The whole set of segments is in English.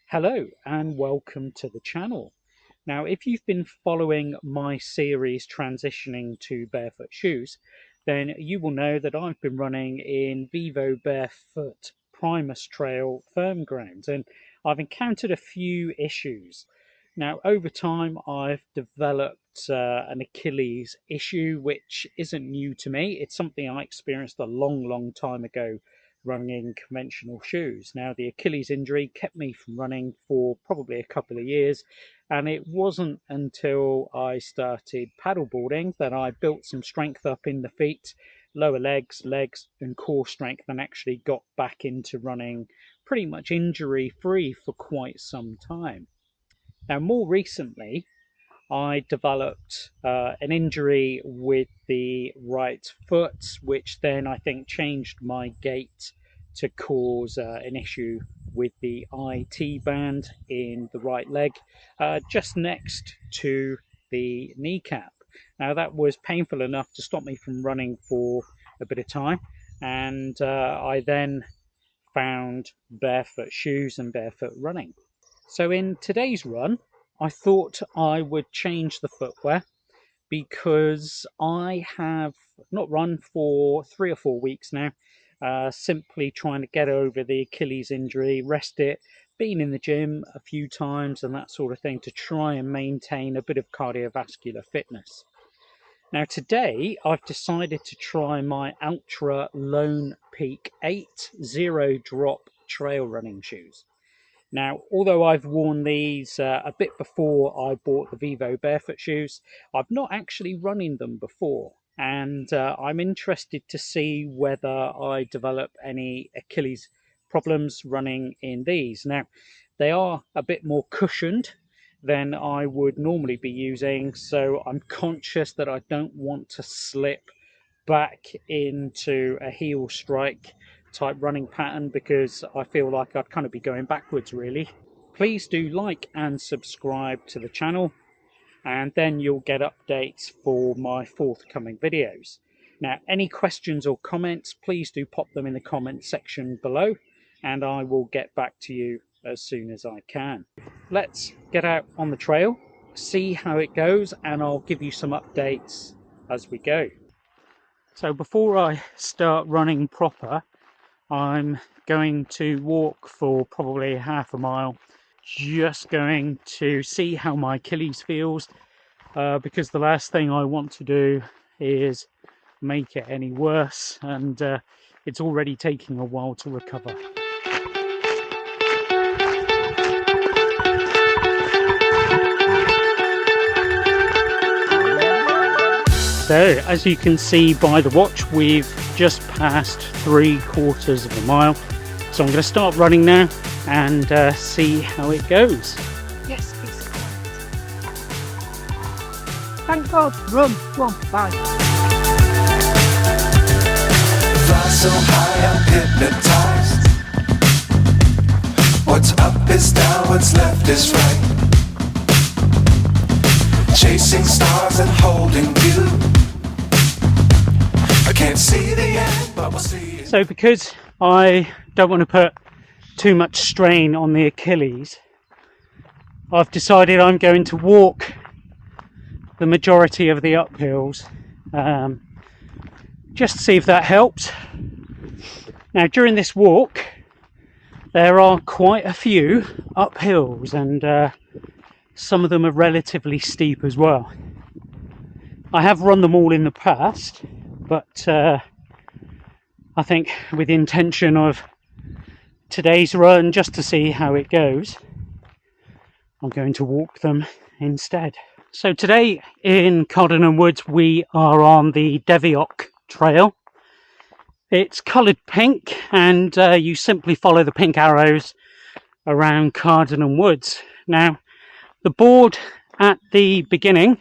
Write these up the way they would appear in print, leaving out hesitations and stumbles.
Hello and welcome to the channel. Now, if you've been following my series transitioning to barefoot shoes, then you will know that I've been running in Vivobarefoot Primus Trail firm ground, and I've encountered a few issues. Now, over time, I've developed an Achilles issue, which isn't new to me. It's something I experienced a long time ago running in conventional shoes. Now, the Achilles injury kept me from running for probably a couple of years, and it wasn't until I started paddleboarding that I built some strength up in the feet, lower legs, and core strength, and actually got back into running pretty much injury free for quite some time. Now, more recently, I developed an injury with the right foot, which then I think changed my gait to cause an issue with the IT band in the right leg, just next to the kneecap. Now, that was painful enough to stop me from running for a bit of time, and I then found barefoot shoes and barefoot running. So in today's run, I thought I would change the footwear because I have not run for 3 or 4 weeks now, simply trying to get over the Achilles injury, rest it, been in the gym a few times and that sort of thing to try and maintain a bit of cardiovascular fitness. Now today I've decided to try my Altra Lone Peak 8 zero drop trail running shoes. Now, although I've worn these a bit before I bought the Vivobarefoot shoes, I've not actually run in them before, and I'm interested to see whether I develop any Achilles problems running in these. Now, they are a bit more cushioned than I would normally be using, so I'm conscious that I don't want to slip back into a heel strike type running pattern because I feel like I'd kind of be going backwards really. Please do like and subscribe to the channel, and then you'll get updates for my forthcoming videos. Now, any questions or comments, please do pop them in the comment section below and I will get back to you as soon as I can. Let's get out on the trail, see how it goes, and I'll give you some updates as we go. So before I start running proper, I'm going to walk for probably half a mile, just going to see how my Achilles feels, because the last thing I want to do is make it any worse, and it's already taking a while to recover. So, as you can see by the watch, we've just passed 3/4 of a mile. So I'm going to start running now and see how it goes. Yes, please. Thank God. Run. Come on, bye. Fly so high, I'm hypnotized. What's up is down, what's left is right. Chasing stars and holding you. I can't see the end, but we'll see it. So because I don't want to put too much strain on the Achilles, I've decided I'm going to walk the majority of the uphills, just to see if that helps. Now during this walk there are quite a few uphills, and some of them are relatively steep as well. I have run them all in the past, but I think with the intention of today's run, just to see how it goes, I'm going to walk them instead. So today in Cardinal Woods we are on the Deviok Trail. It's coloured pink, and you simply follow the pink arrows around Cardinal Woods. Now the board at the beginning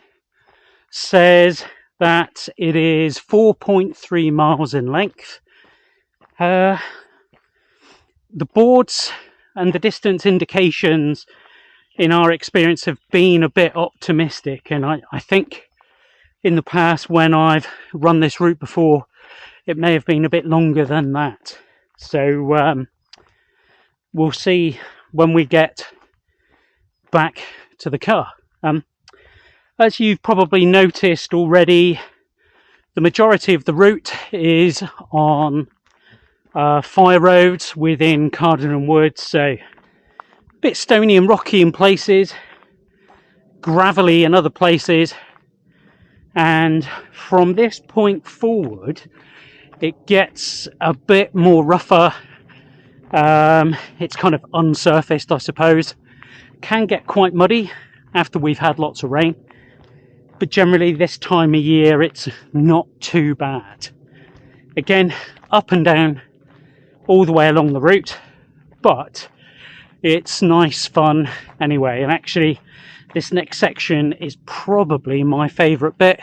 says that it is 4.3 miles in length. The boards and the distance indications in our experience have been a bit optimistic, and I think in the past when I've run this route before it may have been a bit longer than that. So we'll see when we get back to the car. As you've probably noticed already, the majority of the route is on fire roads within Cardinal Woods, so a bit stony and rocky in places, gravelly in other places, and from this point forward it gets a bit more rougher. It's kind of unsurfaced, I suppose. Can get quite muddy after we've had lots of rain, but generally this time of year it's not too bad. Again, up and down all the way along the route, but it's nice fun anyway. And actually this next section is probably my favourite bit.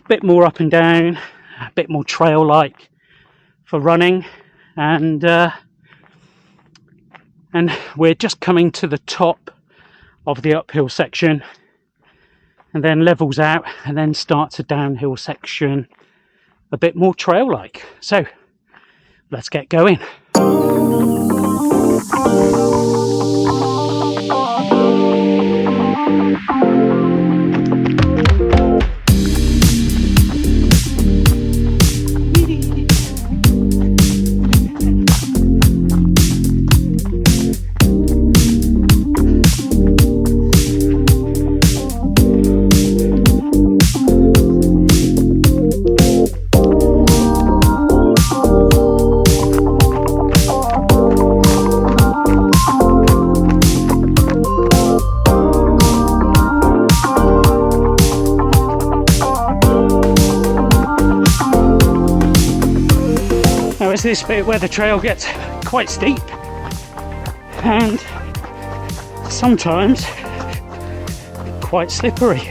A bit more up and down, a bit more trail like for running, and we're just coming to the top of the uphill section, and then levels out and then starts a downhill section a bit more trail like. So let's get going. It's this bit where the trail gets quite steep and sometimes quite slippery.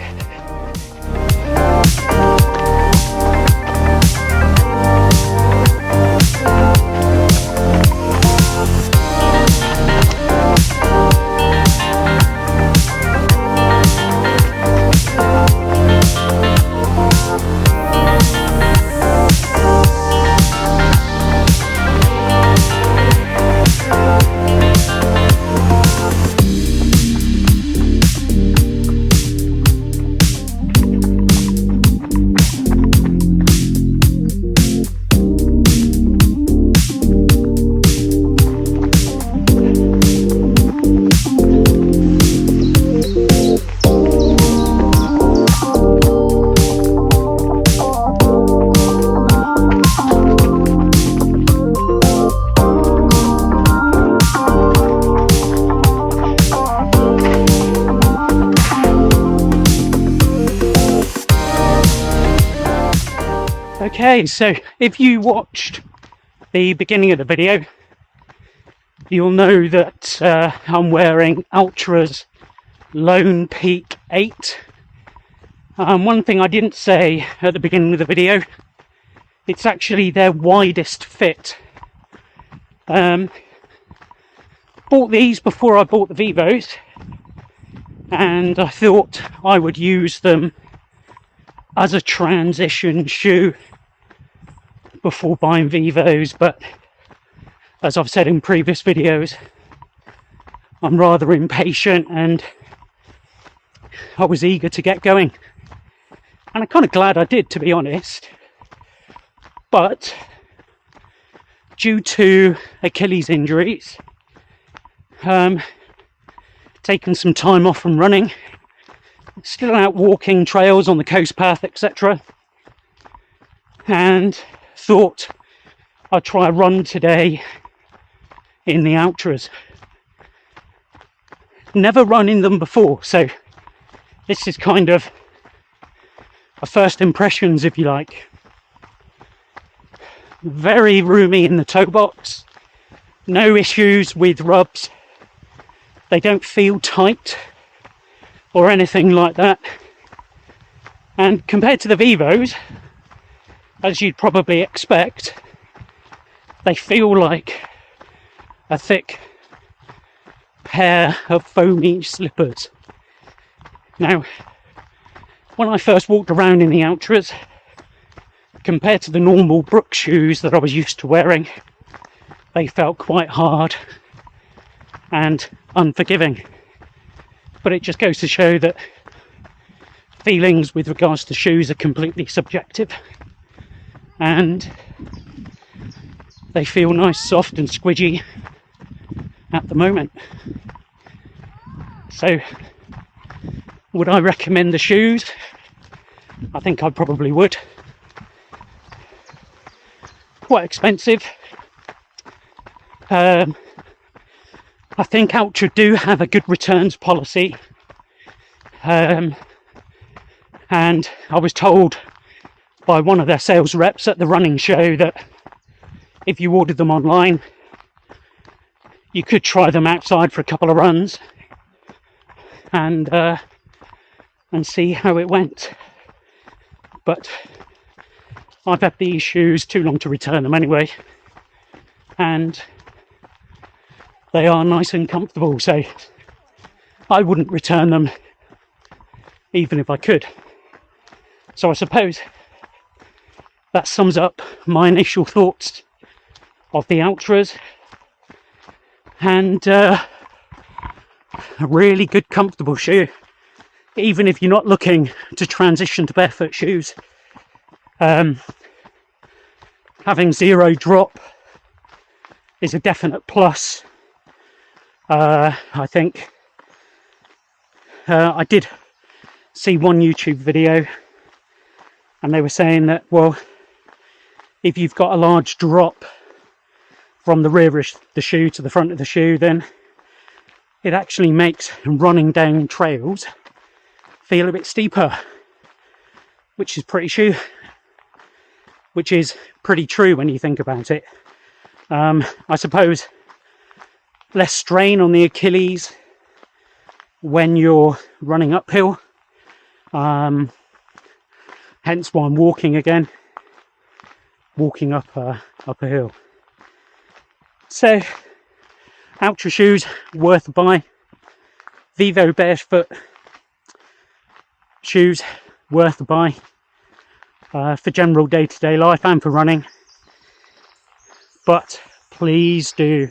Okay, so if you watched the beginning of the video, you'll know that I'm wearing Altra's Lone Peak 8. One thing I didn't say at the beginning of the video, it's actually their widest fit. Bought these before I bought the Vivos, and I thought I would use them as a transition shoe before buying Vivos, but as I've said in previous videos, I'm rather impatient and I was eager to get going, and I'm kind of glad I did, to be honest. But due to Achilles injuries, taken some time off from running, still out walking trails on the coast path, etc., and thought I'd try a run today in the Altras. Never run in them before, so this is kind of a first impressions, if you like. Very roomy in the toe box, no issues with rubs, they don't feel tight or anything like that, and compared to the Vivos, as you'd probably expect, they feel like a thick pair of foamy slippers. Now, when I first walked around in the Altras, compared to the normal Brook shoes that I was used to wearing, they felt quite hard and unforgiving. But it just goes to show that feelings with regards to shoes are completely subjective, and they feel nice, soft and squidgy at the moment. So would I recommend the shoes? I think I probably would. Quite expensive. I think Altra do have a good returns policy, and I was told by one of their sales reps at the running show that if you ordered them online, you could try them outside for a couple of runs and see how it went. But I've had these shoes too long to return them anyway, and they are nice and comfortable, so I wouldn't return them even if I could. So I suppose that sums up my initial thoughts of the Altras, and a really good comfortable shoe, even if you're not looking to transition to barefoot shoes. Having zero drop is a definite plus. I think I did see one YouTube video and they were saying that, well, if you've got a large drop from the rear of the shoe to the front of the shoe, then it actually makes running down trails feel a bit steeper, which is pretty true when you think about it. I suppose less strain on the Achilles when you're running uphill, hence why I'm walking up a hill. So Altra shoes, worth a buy. Vivobarefoot shoes, worth a buy for general day-to-day life and for running, but please do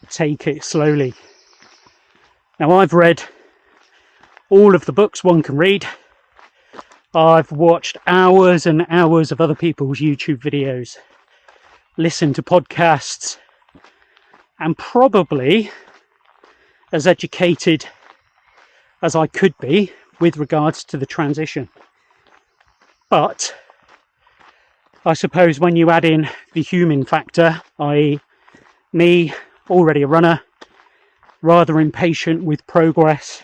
take it slowly. Now, I've read all of the books one can read. I've watched hours and hours of other people's YouTube videos, listened to podcasts, and probably as educated as I could be with regards to the transition. But I suppose when you add in the human factor, i.e. me, already a runner, rather impatient with progress,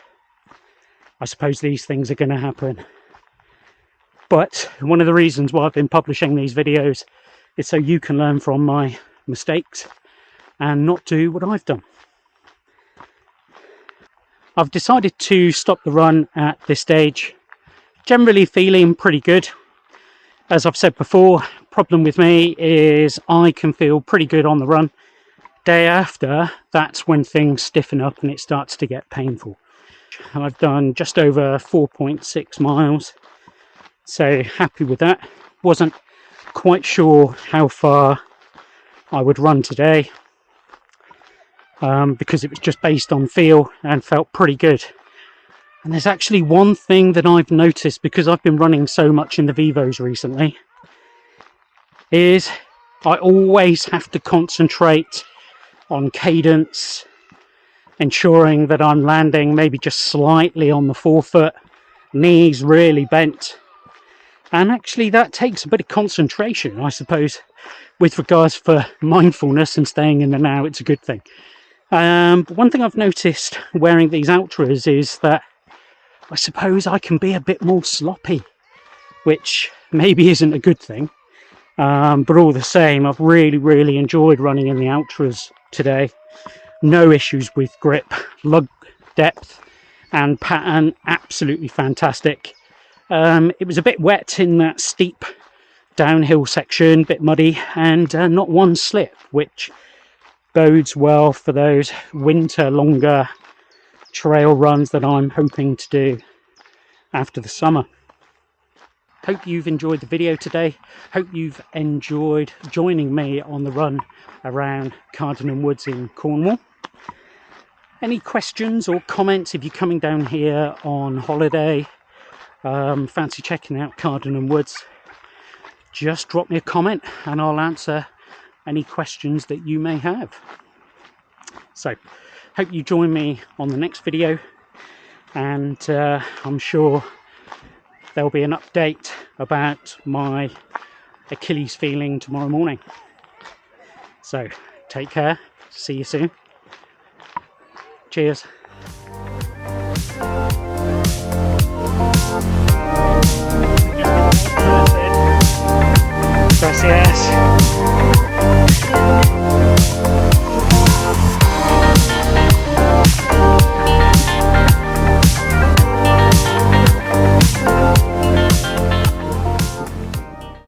I suppose these things are going to happen. But one of the reasons why I've been publishing these videos is so you can learn from my mistakes and not do what I've done. I've decided to stop the run at this stage. Generally feeling pretty good. As I've said before, problem with me is I can feel pretty good on the run. Day after, that's when things stiffen up and it starts to get painful. I've done just over 4.6 miles, so happy with that. Wasn't quite sure how far I would run today, because it was just based on feel and felt pretty good. And there's actually one thing that I've noticed, because I've been running so much in the Vivos recently, is I always have to concentrate on cadence, ensuring that I'm landing maybe just slightly on the forefoot, knees really bent. And actually that takes a bit of concentration, I suppose. With regards for mindfulness and staying in the now, it's a good thing. But one thing I've noticed wearing these Altras is that I suppose I can be a bit more sloppy, which maybe isn't a good thing. But all the same, I've really enjoyed running in the Altras today. No issues with grip, lug depth and pattern, absolutely fantastic. It was a bit wet in that steep downhill section, a bit muddy, and not one slip, which bodes well for those winter longer trail runs that I'm hoping to do after the summer. Hope you've enjoyed the video today. Hope you've enjoyed joining me on the run around Cardinham Woods in Cornwall. Any questions or comments if you're coming down here on holiday, fancy checking out Cardinham Woods, just drop me a comment and I'll answer any questions that you may have. So hope you join me on the next video, and I'm sure there'll be an update about my Achilles feeling tomorrow morning. So take care, see you soon, cheers. Gracias.